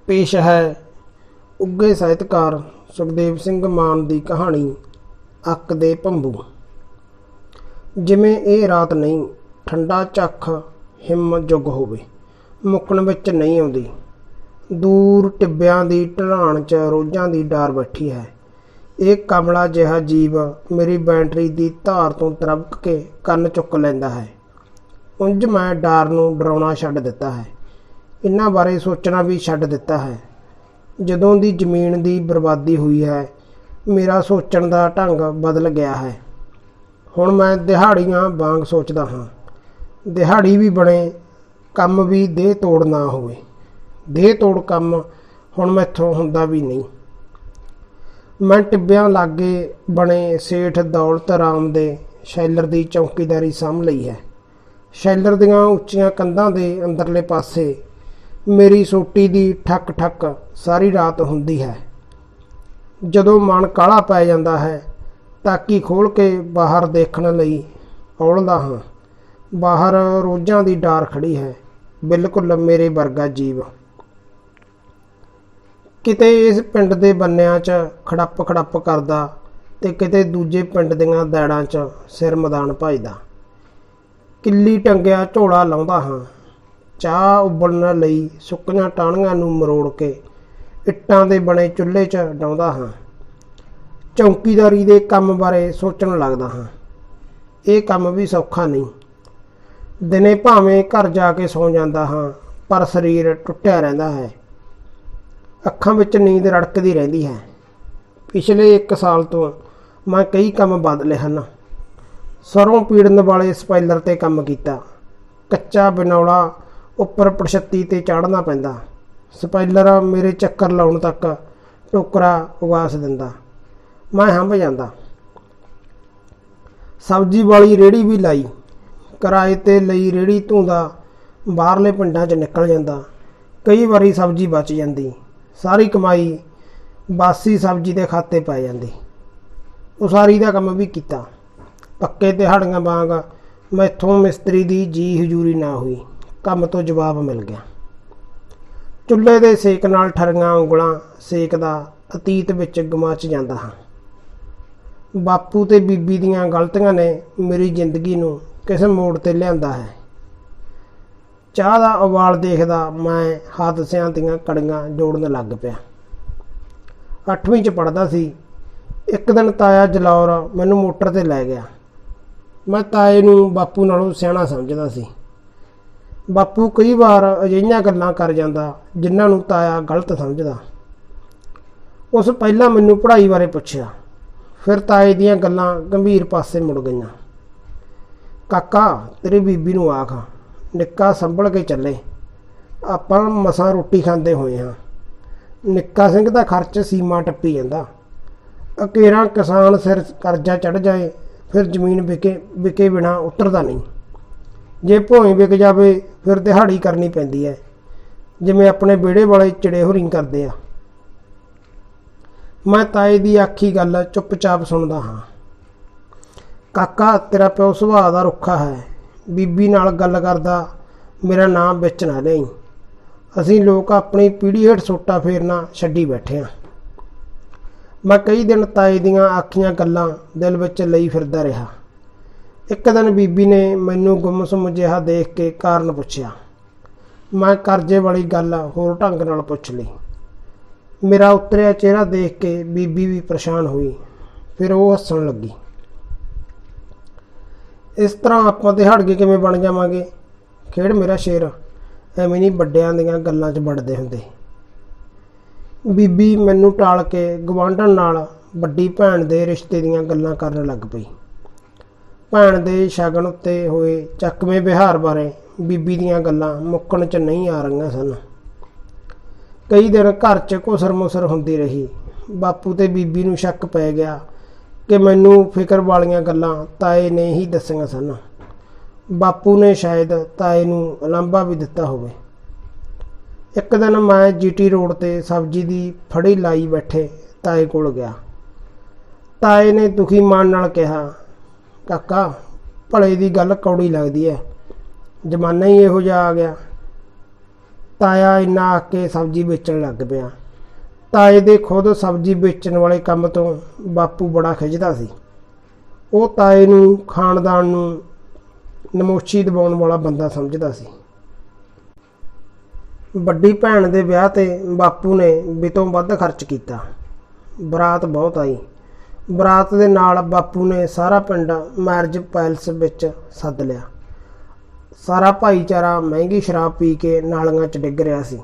पेश है ਉੱਘੇ ਸਾਹਿਤਕਾਰ ਸੁਖਦੇਵ ਸਿੰਘ ਮਾਨ ਦੀ ਕਹਾਣੀ ਅੱਕ ਦੇ ਭੰਬੂ। ਜਿਵੇਂ ਇਹ ਰਾਤ ਨਹੀਂ ਠੰਡਾ ਝੱਖ ਹਿੰਮ ਜੁਗ ਹੋਵੇ, ਮੁੱਕਣ ਵਿੱਚ ਨਹੀਂ ਆਉਂਦੀ। ਦੂਰ ਟਿੱਬਿਆਂ ਦੀ ਢਲਾਣ 'ਚ ਰੋਜ਼ਾਂ ਦੀ ਡਾਰ ਬੈਠੀ ਹੈ। ਇਹ ਕਮਲਾ ਜਿਹਾ ਜੀਵ ਮੇਰੀ ਬੈਟਰੀ ਦੀ ਧਾਰ ਤੋਂ ਤਰਬਕ ਕੇ ਕੰਨ ਚੁੱਕ ਲੈਂਦਾ ਹੈ। ਉਂਝ ਮੈਂ ਡਾਰ ਨੂੰ ਡਰਾਉਣਾ ਛੱਡ ਦਿੱਤਾ ਹੈ, ਇਹਨਾਂ ਬਾਰੇ ਸੋਚਣਾ ਵੀ ਛੱਡ ਦਿੱਤਾ ਹੈ। ਜਦੋਂ ਦੀ ਜ਼ਮੀਨ ਦੀ ਬਰਬਾਦੀ ਹੋਈ ਹੈ, ਮੇਰਾ ਸੋਚਣ ਦਾ ਢੰਗ ਬਦਲ ਗਿਆ ਹੈ। ਹੁਣ ਮੈਂ ਦਿਹਾੜੀਆਂ ਵਾਂਗ ਸੋਚਦਾ ਹਾਂ। ਦਿਹਾੜੀ ਵੀ ਬਣੇ, ਕੰਮ ਵੀ ਦੇਹ ਤੋੜ ਨਾ ਹੋਵੇ। ਦੇਹ ਤੋੜ ਕੰਮ ਹੁਣ ਮੈਥੋਂ ਹੁੰਦਾ ਵੀ ਨਹੀਂ। ਮੈਂ ਟਿੱਬਿਆਂ ਲਾਗੇ ਬਣੇ ਸੇਠ ਦੌਲਤ ਰਾਮ ਦੇ ਸ਼ੈਲਰ ਦੀ ਚੌਕੀਦਾਰੀ ਸਾਂਭ ਲਈ ਹੈ। ਸ਼ੈਲਰ ਦੀਆਂ ਉੱਚੀਆਂ ਕੰਧਾਂ ਦੇ ਅੰਦਰਲੇ ਪਾਸੇ ਮੇਰੀ ਸੋਟੀ ਦੀ ਠੱਕ ਠੱਕ ਸਾਰੀ ਰਾਤ ਹੁੰਦੀ ਹੈ। ਜਦੋਂ ਮਨ ਕਾਹਲਾ ਪੈ ਜਾਂਦਾ ਹੈ, ਤਾਕੀ ਖੋਲ੍ਹ ਕੇ ਬਾਹਰ ਦੇਖਣ ਲਈ ਔਲਦਾ ਹਾਂ। ਬਾਹਰ ਰੋਜ਼ਾਂ ਦੀ ਡਾਰ ਖੜੀ ਹੈ, ਬਿਲਕੁਲ ਮੇਰੇ ਵਰਗਾ ਜੀਵ। ਕਿਤੇ ਇਸ ਪਿੰਡ ਦੇ ਬੰਨਿਆਂ 'ਚ ਖੜੱਪ ਖੜੱਪ ਕਰਦਾ ਤੇ ਕਿਤੇ ਦੂਜੇ ਪਿੰਡ ਦੀਆਂ ਦੈੜਾਂ 'ਚ ਸਿਰ ਮੈਦਾਨ ਭਜਦਾ। ਕਿੱਲੀ ਟੰਗਿਆ ਝੋਲਾ ਲਾਉਂਦਾ ਹਾਂ। ਚਾਹ ਉਬਲਣ ਲਈ ਸੁੱਕੀਆਂ ਟਾਹਣੀਆਂ ਨੂੰ ਮਰੋੜ ਕੇ ਇੱਟਾਂ ਦੇ ਬਣੇ ਚੁੱਲ੍ਹੇ 'ਚ ਡਾਉਂਦਾ ਹਾਂ। ਚੌਕੀਦਾਰੀ ਦੇ ਕੰਮ ਬਾਰੇ ਸੋਚਣ ਲੱਗਦਾ ਹਾਂ। ਇਹ ਕੰਮ ਵੀ ਸੌਖਾ ਨਹੀਂ। ਦਿਨੇ ਭਾਵੇਂ ਘਰ ਜਾ ਕੇ ਸੌਂ ਜਾਂਦਾ ਹਾਂ, ਪਰ ਸਰੀਰ ਟੁੱਟਿਆ ਰਹਿੰਦਾ ਹੈ। ਅੱਖਾਂ ਵਿੱਚ ਨੀਂਦ ਰੜਕਦੀ ਰਹਿੰਦੀ ਹੈ। ਪਿਛਲੇ 1 ਸਾਲ ਤੋਂ ਮੈਂ ਕਈ ਕੰਮ ਬਦਲੇ ਹਨ। ਸਰੋਂ ਪੀੜਨ ਵਾਲੇ ਸਪਾਈਲਰ 'ਤੇ ਕੰਮ ਕੀਤਾ। ਕੱਚਾ ਬਿਨੌਲਾ ਉੱਪਰ ਪੜਛੱਤੀ 'ਤੇ ਚਾੜ੍ਹਨਾ ਪੈਂਦਾ। ਸਪਾਈਲਰ ਮੇਰੇ ਚੱਕਰ ਲਾਉਣ ਤੱਕ ਟੋਕਰਾ ਉਗਾਸ ਦਿੰਦਾ। ਮੈਂ ਹੰਭ ਜਾਂਦਾ। ਸਬਜ਼ੀ ਵਾਲੀ ਰੇਹੜੀ ਵੀ ਲਾਈ। ਕਿਰਾਏ 'ਤੇ ਲਈ ਰੇਹੜੀ ਧੂੰਦਾ ਬਾਹਰਲੇ ਪਿੰਡਾਂ 'ਚ ਨਿਕਲ ਜਾਂਦਾ। ਕਈ ਵਾਰੀ ਸਬਜ਼ੀ ਬਚ ਜਾਂਦੀ। ਸਾਰੀ ਕਮਾਈ ਬਾਸੀ ਸਬਜ਼ੀ ਦੇ ਖਾਤੇ ਪੈ ਜਾਂਦੀ। ਉਸਾਰੀ ਦਾ ਕੰਮ ਵੀ ਕੀਤਾ। ਪੱਕੇ ਦਿਹਾੜੀਆਂ ਵਾਂਗ ਮੈਥੋਂ ਮਿਸਤਰੀ ਦੀ ਜੀ ਹਜ਼ੂਰੀ ਨਾ ਹੋਈ। ਕੰਮ ਤੋਂ ਜਵਾਬ ਮਿਲ ਗਿਆ। ਚੁੱਲ੍ਹੇ ਦੇ ਸੇਕ ਨਾਲ ਠਰੀਆਂ ਉਂਗਲਾਂ ਸੇਕਦਾ ਅਤੀਤ ਵਿੱਚ ਗਵਾਚ ਜਾਂਦਾ ਹਾਂ। ਬਾਪੂ ਤੇ ਬੀਬੀ ਦੀਆਂ ਗਲਤੀਆਂ ਨੇ ਮੇਰੀ ਜ਼ਿੰਦਗੀ ਨੂੰ ਕਿਸ ਮੋੜ 'ਤੇ ਲਿਆਂਦਾ ਹੈ। ਚਾਹ ਦਾ ਉਬਾਲ ਦੇਖਦਾ ਮੈਂ ਹਾਦਸਿਆਂ ਦੀਆਂ ਕੜੀਆਂ ਜੋੜਨ ਲੱਗ ਪਿਆ। 8ਵੀਂ 'ਚ ਪੜ੍ਹਦਾ ਸੀ। ਇੱਕ ਦਿਨ ਤਾਇਆ ਜਲੌਰ ਮੈਨੂੰ ਮੋਟਰ 'ਤੇ ਲੈ ਗਿਆ। ਮੈਂ ਤਾਏ ਨੂੰ ਬਾਪੂ ਨਾਲੋਂ ਸਿਆਣਾ ਸਮਝਦਾ ਸੀ। ਬਾਪੂ ਕਈ ਵਾਰ ਅਜਿਹੀਆਂ ਗੱਲਾਂ ਕਰ ਜਾਂਦਾ ਜਿਨ੍ਹਾਂ ਨੂੰ ਤਾਇਆ ਗਲਤ ਸਮਝਦਾ। ਉਸ ਪਹਿਲਾਂ ਮੈਨੂੰ ਪੜ੍ਹਾਈ ਬਾਰੇ ਪੁੱਛਿਆ, ਫਿਰ ਤਾਏ ਦੀਆਂ ਗੱਲਾਂ ਗੰਭੀਰ ਪਾਸੇ ਮੁੜ ਗਈਆਂ। ਕਾਕਾ, ਤੇਰੀ ਬੀਬੀ ਨੂੰ ਆਖ ਨਿੱਕਾ ਸੰਭਲ ਕੇ ਚੱਲੇ। ਆਪਾਂ ਮਸਾਂ ਰੋਟੀ ਖਾਂਦੇ ਹੋਏ ਹਾਂ। ਨਿੱਕਾ ਸਿੰਘ ਦਾ ਖਰਚ ਸੀਮਾ ਟੱਪੀ ਜਾਂਦਾ। ਅਕੇਰਾਂ ਕਿਸਾਨ ਸਿਰ ਕਰਜ਼ਾ ਚੜ੍ਹ ਜਾਏ, ਫਿਰ ਜ਼ਮੀਨ ਵਿਕੇ ਬਿਨਾਂ ਉਤਰਦਾ ਨਹੀਂ। ਜੇ ਭੋਏ ਵਿਕ ਜਾਵੇ, ਫਿਰ ਦਿਹਾੜੀ ਕਰਨੀ ਪੈਂਦੀ ਹੈ, ਜਿਵੇਂ ਆਪਣੇ ਵਿਹੜੇ ਵਾਲੇ ਚਿੜੇ ਹੁਰੀਂ ਕਰਦੇ ਆ। ਮੈਂ ਤਾਏ ਦੀ ਆਖੀ ਗੱਲ ਚੁੱਪਚਾਪ ਸੁਣਦਾ ਹਾਂ। ਕਾਕਾ, ਤੇਰਾ ਪਿਓ ਸੁਭਾਅ ਦਾ ਰੁੱਖਾ ਹੈ। ਬੀਬੀ ਨਾਲ ਗੱਲ ਕਰਦਾ ਮੇਰਾ ਨਾਂ ਵਿੱਚ ਨਾ ਲਿਆਈ। ਅਸੀਂ ਲੋਕ ਆਪਣੀ ਪੀੜ੍ਹੀ ਹੇਠ ਸੋਟਾ ਫੇਰਨਾ ਛੱਡੀ ਬੈਠੇ ਹਾਂ। ਮੈਂ ਕਈ ਦਿਨ ਤਾਏ ਦੀਆਂ ਆਖੀਆਂ ਗੱਲਾਂ ਦਿਲ ਵਿੱਚ ਲਈ ਫਿਰਦਾ ਰਿਹਾ। ਇੱਕ ਦਿਨ ਬੀਬੀ ਨੇ ਮੈਨੂੰ ਗੁੰਮਸੁੰਮ ਜਿਹਾ ਦੇਖ ਕੇ ਕਾਰਨ ਪੁੱਛਿਆ। ਮੈਂ ਕਰਜ਼ੇ ਵਾਲੀ ਗੱਲ ਹੋਰ ਢੰਗ ਨਾਲ ਪੁੱਛ ਲਈ। ਮੇਰਾ ਉਤਰਿਆ ਚਿਹਰਾ ਦੇਖ ਕੇ ਬੀਬੀ ਵੀ ਪਰੇਸ਼ਾਨ ਹੋਈ। ਫਿਰ ਉਹ ਹੱਸਣ ਲੱਗੀ। ਇਸ ਤਰ੍ਹਾਂ ਆਪਾਂ ਦਿਹਾੜੀਏ ਕਿਵੇਂ ਬਣ ਜਾਵਾਂਗੇ? ਖੇਡ ਮੇਰਾ ਸ਼ੇਰ, ਐਵੇਂ ਨਹੀਂ ਵੱਡਿਆਂ ਦੀਆਂ ਗੱਲਾਂ 'ਚ ਵੜਦੇ ਹੁੰਦੇ। ਬੀਬੀ ਮੈਨੂੰ ਟਾਲ ਕੇ ਗਵਾਂਢਣ ਨਾਲ ਵੱਡੀ ਭੈਣ ਦੇ ਰਿਸ਼ਤੇ ਦੀਆਂ ਗੱਲਾਂ ਕਰਨ ਲੱਗ ਪਈ। ਭੈਣ ਦੇ ਸ਼ਗਨ ਉੱਤੇ ਹੋਏ ਚੱਕਵੇਂ ਵਿਹਾਰ ਬਾਰੇ ਬੀਬੀ ਦੀਆਂ ਗੱਲਾਂ ਮੁੱਕਣ 'ਚ ਨਹੀਂ ਆ ਰਹੀਆਂ ਸਨ। ਕਈ ਦਿਨ ਘਰ 'ਚ ਘੁਸਰ ਮੁਸਰ ਹੁੰਦੀ ਰਹੀ। ਬਾਪੂ ਤੇ ਬੀਬੀ ਨੂੰ ਸ਼ੱਕ ਪੈ ਗਿਆ ਕਿ ਮੈਨੂੰ ਫਿਕਰ ਵਾਲੀਆਂ ਗੱਲਾਂ ਤਾਏ ਨੇ ਹੀ ਦੱਸੀਆਂ ਸਨ। ਬਾਪੂ ਨੇ ਸ਼ਾਇਦ ਤਾਏ ਨੂੰ ਉਲਾਂਭਾ ਵੀ ਦਿੱਤਾ ਹੋਵੇ। ਇੱਕ ਦਿਨ ਮੈਂ GT ਰੋਡ 'ਤੇ ਸਬਜ਼ੀ ਦੀ ਫੜੀ ਲਾਈ ਬੈਠੇ ਤਾਏ ਕੋਲ ਗਿਆ। ਤਾਏ ਨੇ ਦੁਖੀ ਮਨ ਨਾਲ ਕਿਹਾ, ਕਾਕਾ, ਭਲੇ ਦੀ ਗੱਲ ਕੌੜੀ ਲੱਗਦੀ ਹੈ। ਜ਼ਮਾਨਾ ਹੀ ਇਹੋ ਜਿਹਾ ਆ ਗਿਆ। ਤਾਇਆ ਇੰਨਾ ਆਖ ਕੇ ਸਬਜ਼ੀ ਵੇਚਣ ਲੱਗ ਪਿਆ। ਤਾਏ ਦੇ ਖੁਦ ਸਬਜ਼ੀ ਵੇਚਣ ਵਾਲੇ ਕੰਮ ਤੋਂ ਬਾਪੂ ਬੜਾ ਖਿੱਝਦਾ ਸੀ। ਉਹ ਤਾਏ ਨੂੰ ਖਾਨਦਾਨ ਨੂੰ ਨਮੋਸ਼ੀ ਦਿਵਾਉਣ ਵਾਲਾ ਬੰਦਾ ਸਮਝਦਾ ਸੀ। ਵੱਡੀ ਭੈਣ ਦੇ ਵਿਆਹ 'ਤੇ ਬਾਪੂ ਨੇ ਬਿਤੋਂ ਵੱਧ ਖਰਚ ਕੀਤਾ। ਬਰਾਤ ਬਹੁਤ ਆਈ। ਬਰਾਤ ਦੇ ਨਾਲ ਬਾਪੂ ਨੇ ਸਾਰਾ ਪਿੰਡ ਮੈਰਿਜ ਪੈਲਸ ਵਿੱਚ ਸੱਦ ਲਿਆ। ਸਾਰਾ ਭਾਈਚਾਰਾ ਮਹਿੰਗੀ ਸ਼ਰਾਬ ਪੀ ਕੇ ਨਾਲੀਆਂ 'ਚ ਡਿੱਗ ਰਿਹਾ ਸੀ।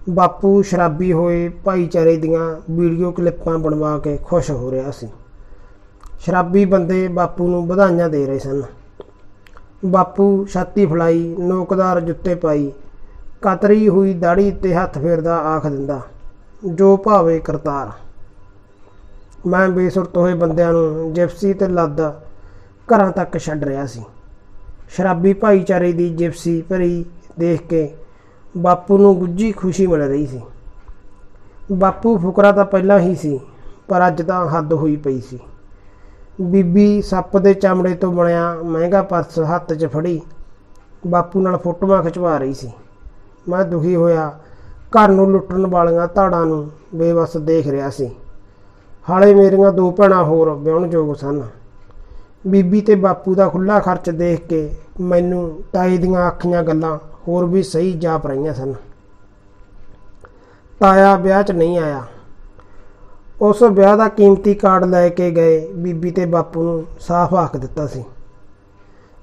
ਬਾਪੂ ਸ਼ਰਾਬੀ ਹੋਏ ਭਾਈਚਾਰੇ ਦੀਆਂ ਵੀਡੀਓ ਕਲਿੱਪਾਂ ਬਣਵਾ ਕੇ ਖੁਸ਼ ਹੋ ਰਿਹਾ ਸੀ। ਸ਼ਰਾਬੀ ਬੰਦੇ ਬਾਪੂ ਨੂੰ ਵਧਾਈਆਂ ਦੇ ਰਹੇ ਸਨ। ਬਾਪੂ ਛਾਤੀ ਫਲਾਈ, ਨੋਕਦਾਰ ਜੁੱਤੇ ਪਾਈ, ਕਤਰੀ ਹੋਈ ਦਾੜੀ ਤੇ ਹੱਥ ਫੇਰਦਾ ਆਖ ਦਿੰਦਾ, ਜੋ ਭਾਵੇ ਕਰਤਾਰ। ਮੈਂ ਬੇਸੁਰਤ ਹੋਏ ਬੰਦਿਆਂ ਨੂੰ ਜਿਪਸੀ ਤੇ ਲੱਦ ਘਰਾਂ ਤੱਕ ਛੱਡ ਰਿਹਾ ਸੀ। ਸ਼ਰਾਬੀ ਭਾਈਚਾਰੇ ਦੀ ਜਿਪਸੀ ਭਰੀ ਦੇਖ ਕੇ ਬਾਪੂ ਨੂੰ ਗੁੱਝੀ ਖੁਸ਼ੀ ਮਿਲ ਰਹੀ ਸੀ। ਬਾਪੂ ਫੁਕਰਾ ਤਾਂ ਪਹਿਲਾਂ ਹੀ ਸੀ, ਪਰ ਅੱਜ ਤਾਂ ਹੱਦ ਹੋਈ ਪਈ ਸੀ। ਬੀਬੀ ਸੱਪ ਦੇ ਚਮੜੇ ਤੋਂ ਬਣਿਆ ਮਹਿੰਗਾ ਪਰਸ ਹੱਥ 'ਚ ਫੜੀ ਬਾਪੂ ਨਾਲ ਫੋਟੋਆਂ ਖਿਚਵਾ ਰਹੀ ਸੀ। ਮੈਂ ਦੁਖੀ ਹੋਇਆ ਘਰ ਨੂੰ ਲੁੱਟਣ ਵਾਲੀਆਂ ਧਾੜਾਂ ਨੂੰ ਬੇਵੱਸ ਦੇਖ ਰਿਹਾ ਸੀ। ਹਾਲੇ ਮੇਰੀਆਂ 2 ਭੈਣਾਂ ਹੋਰ ਵਿਆਹੁਣਯੋਗ ਸਨ। ਬੀਬੀ ਤੇ ਬਾਪੂ ਦਾ ਖੁੱਲ੍ਹਾ ਖਰਚ ਦੇਖ ਕੇ ਮੈਨੂੰ ਤਾਏ ਦੀਆਂ ਆਖੀਆਂ ਗੱਲਾਂ ਹੋਰ ਵੀ ਸਹੀ ਜਾਪ ਰਹੀਆਂ ਸਨ। ਤਾਇਆ ਵਿਆਹ 'ਚ ਨਹੀਂ ਆਇਆ। ਉਸ ਵਿਆਹ ਦਾ ਕੀਮਤੀ ਕਾਰਡ ਲੈ ਕੇ ਗਏ ਬੀਬੀ ਤੇ ਬਾਪੂ ਨੂੰ ਸਾਫ਼ ਆਖ ਦਿੱਤਾ ਸੀ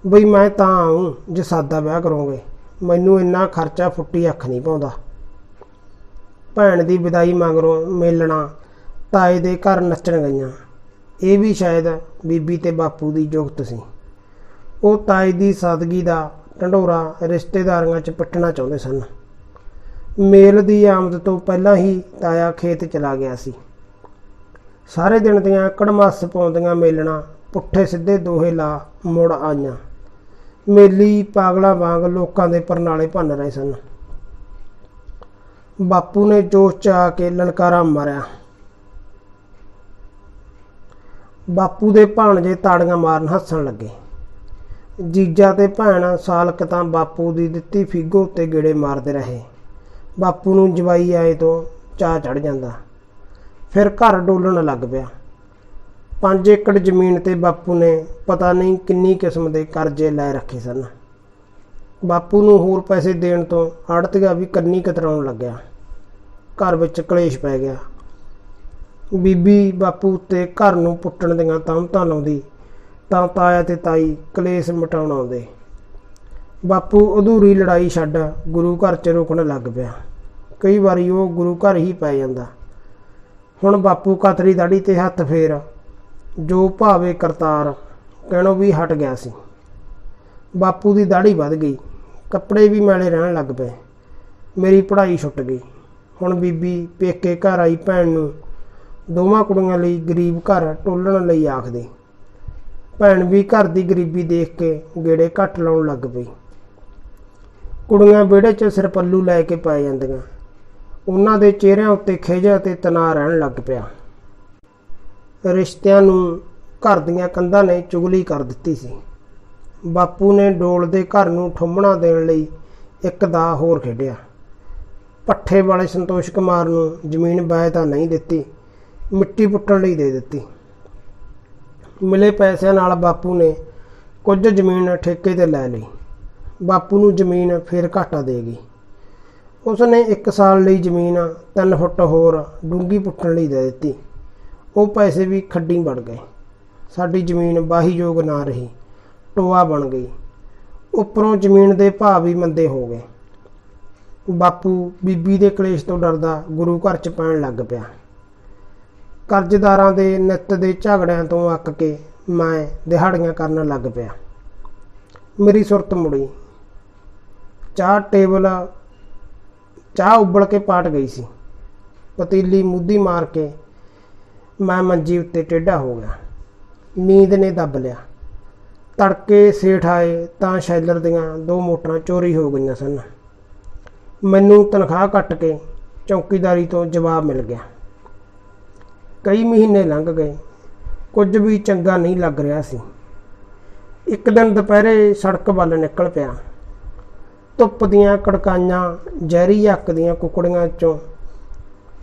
ਬਈ ਮੈਂ ਤਾਂ ਆਊਂ ਜੇ ਸਾਦਾ ਵਿਆਹ ਕਰੋਗੇ। ਮੈਨੂੰ ਇੰਨਾ ਖਰਚਾ ਫੁੱਟੀ ਅੱਖ ਨਹੀਂ ਪਾਉਂਦਾ। ਭੈਣ ਦੀ ਵਿਦਾਈ ਮਗਰੋਂ ਮੇਲਣਾ ਤਾਏ ਦੇ ਘਰ ਨੱਚਣ ਗਈਆਂ। ਇਹ ਵੀ ਸ਼ਾਇਦ ਬੀਬੀ ਤੇ ਬਾਪੂ ਦੀ ਜੁਗਤ ਸੀ। ਉਹ ਤਾਏ ਦੀ ਸਾਦਗੀ ਦਾ ਢੰਡੋਰਾ ਰਿਸ਼ਤੇਦਾਰੀਆਂ 'ਚ ਪਿੱਟਣਾ ਚਾਹੁੰਦੇ ਸਨ। ਮੇਲ ਦੀ ਆਮਦ ਤੋਂ ਪਹਿਲਾਂ ਹੀ ਤਾਇਆ ਖੇਤ ਚਲਾ ਗਿਆ ਸੀ। ਸਾਰੇ ਦਿਨ ਦੀਆਂ ਕੜਮਾਸ ਪਾਉਂਦੀਆਂ ਮੇਲਣਾ ਪੁੱਠੇ ਸਿੱਧੇ ਦੋਹੇ ਲਾ ਮੁੜ ਆਈਆਂ। ਮੇਲੀ ਪਾਗਲਾਂ ਵਾਂਗ ਲੋਕਾਂ ਦੇ ਪਰਨਾਲੇ ਭੰਨ ਰਹੇ ਸਨ। ਬਾਪੂ ਨੇ ਜੋਸ਼ 'ਚ ਆ ਕੇ ਲਲਕਾਰਾ ਮਾਰਿਆ। ਬਾਪੂ ਦੇ ਭਾਣਜੇ ਤਾੜੀਆਂ ਮਾਰਨ ਹੱਸਣ ਲੱਗੇ। ਜੀਜਾ ਤੇ ਭੈਣ ਸਾਲਕ ਤਾਂ ਬਾਪੂ ਦੀ ਦਿੱਤੀ ਫਿੱਗੋ ਉੱਤੇ ਗੇੜੇ ਮਾਰਦੇ ਰਹੇ। ਬਾਪੂ ਨੂੰ ਜਵਾਈ ਆਏ ਤੋਂ ਚਾਅ ਚੜ੍ਹ ਜਾਂਦਾ। ਫਿਰ ਘਰ ਡੋਲਣ ਲੱਗ ਪਿਆ। 5 ਏਕੜ ਜ਼ਮੀਨ ਤੇ ਬਾਪੂ ਨੇ ਪਤਾ ਨਹੀਂ ਕਿੰਨੀ ਕਿਸਮ ਦੇ ਕਰਜ਼ੇ ਲੈ ਰੱਖੇ ਸਨ। ਬਾਪੂ ਨੂੰ ਹੋਰ ਪੈਸੇ ਦੇਣ ਤੋਂ ਆੜ੍ਹਤੀਆ ਵੀ ਕੰਨੀ ਕਤਰਾਉਣ ਲੱਗਿਆ। ਘਰ ਵਿੱਚ ਕਲੇਸ਼ ਪੈ ਗਿਆ। ਬੀਬੀ ਬਾਪੂ ਉੱਤੇ ਘਰ ਨੂੰ ਪੁੱਟਣ ਦੀਆਂ ਤਹਮਤਾਂ ਲਾਉਂਦੀ ਤਾਂ ਤਾਇਆ ਤੇ ਤਾਈ ਕਲੇਸ਼ ਮਿਟਾਉਣ ਆਉਂਦੇ। ਬਾਪੂ ਅਧੂਰੀ ਲੜਾਈ ਛੱਡ ਗੁਰੂ ਘਰ 'ਚ ਰੁਕਣ ਲੱਗ ਪਿਆ। ਕਈ ਵਾਰੀ ਉਹ ਗੁਰੂ ਘਰ ਹੀ ਪੈ ਜਾਂਦਾ। ਹੁਣ ਬਾਪੂ ਕਤਰੀ ਦਾੜੀ ਤੇ ਹੱਥ ਫੇਰ ਜੋ ਭਾਵੇ ਕਰਤਾਰ ਕਹਿਣੋਂ ਵੀ ਹਟ ਗਿਆ ਸੀ। ਬਾਪੂ ਦੀ ਦਾੜੀ ਵੱਧ ਗਈ, ਕੱਪੜੇ ਵੀ ਮੈਲੇ ਰਹਿਣ ਲੱਗ ਪਏ। ਮੇਰੀ ਪੜ੍ਹਾਈ ਛੁੱਟ ਗਈ। ਹੁਣ ਬੀਬੀ ਪੇਕੇ ਘਰ ਆਈ ਭੈਣ ਨੂੰ ਦੋਵਾਂ ਕੁੜੀਆਂ ਲਈ ਗਰੀਬ ਘਰ ਟੋਲਣ ਲਈ ਆਖਦੀ। ਭੈਣ ਵੀ ਘਰ ਦੀ ਗਰੀਬੀ ਦੇਖ ਕੇ ਗੇੜੇ ਘੱਟ ਲਾਉਣ ਲੱਗ ਪਈ। ਕੁੜੀਆਂ ਵਿਹੜੇ 'ਚ ਸਿਰਪੱਲੂ ਲੈ ਕੇ ਪੈ ਜਾਂਦੀਆਂ। ਉਹਨਾਂ ਦੇ ਚਿਹਰਿਆਂ ਉੱਤੇ ਖਿਝ ਅਤੇ ਤਣਾਅ ਰਹਿਣ ਲੱਗ ਪਿਆ। ਰਿਸ਼ਤਿਆਂ ਨੂੰ ਘਰ ਦੀਆਂ ਕੰਧਾਂ ਨੇ ਚੁਗਲੀ ਕਰ ਦਿੱਤੀ ਸੀ। ਬਾਪੂ ਨੇ ਡੋਲ ਦੇ ਘਰ ਨੂੰ ਠੁੰਮਣਾ ਦੇਣ ਲਈ ਇੱਕ ਦਾ ਹੋਰ ਖੇਡਿਆ। ਪੱਠੇ ਵਾਲੇ ਸੰਤੋਸ਼ ਕੁਮਾਰ ਨੂੰ ਜ਼ਮੀਨ ਬਾਏ ਤਾਂ ਨਹੀਂ ਦਿੱਤੀ, ਮਿੱਟੀ ਪੁੱਟਣ ਲਈ ਦੇ ਦਿੱਤੀ। ਮਿਲੇ ਪੈਸਿਆਂ ਨਾਲ ਬਾਪੂ ਨੇ ਕੁਝ ਜ਼ਮੀਨ ਠੇਕੇ 'ਤੇ ਲੈ ਲਈ। ਬਾਪੂ ਨੂੰ ਜ਼ਮੀਨ ਫਿਰ ਘਾਟਾ ਦੇ ਗਈ। ਉਸ ਨੇ 1 ਸਾਲ ਲਈ ਜ਼ਮੀਨ 3 ਫੁੱਟ ਹੋਰ ਡੂੰਘੀ ਪੁੱਟਣ ਲਈ ਦੇ ਦਿੱਤੀ। ਉਹ ਪੈਸੇ ਵੀ ਖੱਡੀ ਵੜ ਗਏ। ਸਾਡੀ ਜ਼ਮੀਨ ਵਾਹੀਯੋਗ ਨਾ ਰਹੀ, ਟੋਆ ਬਣ ਗਈ। ਉੱਪਰੋਂ ਜ਼ਮੀਨ ਦੇ ਭਾਅ ਵੀ ਮੰਦੇ ਹੋ ਗਏ। ਬਾਪੂ ਬੀਬੀ ਦੇ ਕਲੇਸ਼ ਤੋਂ ਡਰਦਾ ਗੁਰੂ ਘਰ 'ਚ ਪੈਣ ਲੱਗ ਪਿਆ। ਕਰਜ਼ਦਾਰਾਂ ਦੇ ਨਿੱਤ ਦੇ ਝਗੜਿਆਂ ਤੋਂ ਅੱਕ ਕੇ ਮੈਂ ਦਿਹਾੜੀਆਂ ਕਰਨ ਲੱਗ ਪਿਆ। ਮੇਰੀ ਸੁਰਤ ਮੁੜੀ। ਚਾਹ ਉਬਲ ਕੇ ਪਾਟ ਗਈ ਸੀ। ਪਤੀਲੀ ਮੁੱਧੀ ਮਾਰ ਕੇ ਮੈਂ ਮੰਜੀ ਉੱਤੇ ਟੇਢਾ ਹੋ ਗਿਆ। ਨੀਂਦ ਨੇ ਦੱਬ ਲਿਆ। ਤੜਕੇ ਸੇਠ ਆਏ ਤਾਂ ਸ਼ੈਲਰ ਦੀਆਂ 2 ਮੋਟਰਾਂ ਚੋਰੀ ਹੋ ਗਈਆਂ ਸਨ। ਮੈਨੂੰ ਤਨਖਾਹ ਕੱਟ ਕੇ ਚੌਕੀਦਾਰੀ ਤੋਂ ਜਵਾਬ ਮਿਲ ਗਿਆ। ਕਈ ਮਹੀਨੇ ਲੰਘ ਗਏ। ਕੁਝ ਵੀ ਚੰਗਾ ਨਹੀਂ ਲੱਗ ਰਿਹਾ ਸੀ। ਇੱਕ ਦਿਨ ਦੁਪਹਿਰੇ ਸੜਕ ਵੱਲ ਨਿਕਲ ਪਿਆ। ਧੁੱਪ ਦੀਆਂ ਕੜਕਾਈਆਂ ਜ਼ਹਿਰੀ ਅੱਕ ਦੀਆਂ ਕੁਕੜੀਆਂ 'ਚੋਂ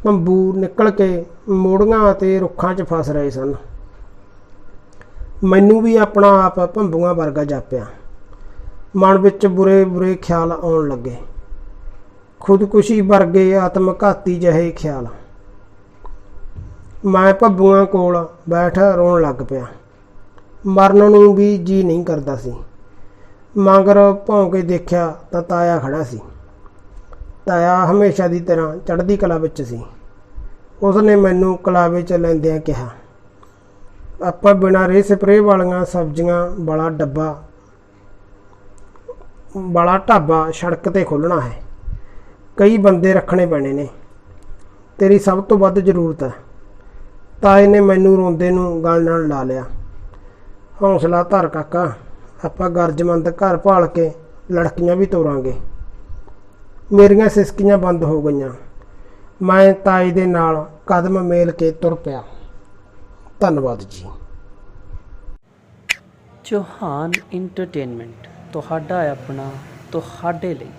ਭੰਬੂ ਨਿਕਲ ਕੇ ਮੋੜੀਆਂ ਅਤੇ ਰੁੱਖਾਂ 'ਚ ਫਸ ਰਹੇ ਸਨ। ਮੈਨੂੰ ਵੀ ਆਪਣਾ ਆਪ ਭੰਬੂਆਂ ਵਰਗਾ ਜਾਪਿਆ। ਮਨ ਵਿੱਚ ਬੁਰੇ ਬੁਰੇ ਖਿਆਲ ਆਉਣ ਲੱਗੇ, ਖੁਦਕੁਸ਼ੀ ਵਰਗੇ ਆਤਮਘਾਤੀ ਜਿਹੇ ਖਿਆਲ। ਮੈਂ ਭੰਬੂਆਂ ਕੋਲ ਬੈਠ ਰੋਣ ਲੱਗ ਪਿਆ। ਮਰਨ ਨੂੰ ਵੀ ਜੀ ਨਹੀਂ ਕਰਦਾ ਸੀ। ਮਗਰ ਭੌਂ ਕੇ ਦੇਖਿਆ ਤਾਂ ਤਾਇਆ ਖੜਾ ਸੀ। ਤਾਇਆ ਹਮੇਸ਼ਾ ਦੀ ਤਰ੍ਹਾਂ ਚੜ੍ਹਦੀ ਕਲਾ ਵਿੱਚ ਸੀ। ਉਸਨੇ ਮੈਨੂੰ ਕਲਾਵੇ 'ਚ ਲੈਂਦਿਆਂ ਕਿਹਾ, ਆਪਾਂ ਬਿਨਾਂ ਰੇ ਸਪਰੇਅ ਵਾਲੀਆਂ ਸਬਜ਼ੀਆਂ ਵਾਲਾ ਢਾਬਾ ਸੜਕ 'ਤੇ ਖੋਲ੍ਹਣਾ ਹੈ। ਕਈ ਬੰਦੇ ਰੱਖਣੇ ਪੈਣੇ ਨੇ, ਤੇਰੀ ਸਭ ਤੋਂ ਵੱਧ ਜ਼ਰੂਰਤ ਹੈ। ਤਾਏ ਨੇ ਮੈਨੂੰ ਰੋਂਦੇ ਨੂੰ ਗਲ ਨਾਲ ਲਾ ਲਿਆ। ਹੌਸਲਾ ਧਰ ਕਾਕਾ, ਆਪਾਂ ਗਰਜਮੰਦ ਘਰ ਭਾਲ ਕੇ ਲੜਕੀਆਂ ਵੀ ਤੋਰਾਂਗੇ। ਮੇਰੀਆਂ ਸਿਸਕੀਆਂ ਬੰਦ ਹੋ ਗਈਆਂ। ਮੈਂ ਤਾਏ ਦੇ ਨਾਲ ਕਦਮ ਮੇਲ ਕੇ ਤੁਰ ਪਿਆ। ਧੰਨਵਾਦ ਜੀ। ਚੌਹਾਨ ਇੰਟਰਟੇਨਮੈਂਟ ਤੁਹਾਡਾ ਆਪਣਾ, ਤੁਹਾਡੇ ਲਈ।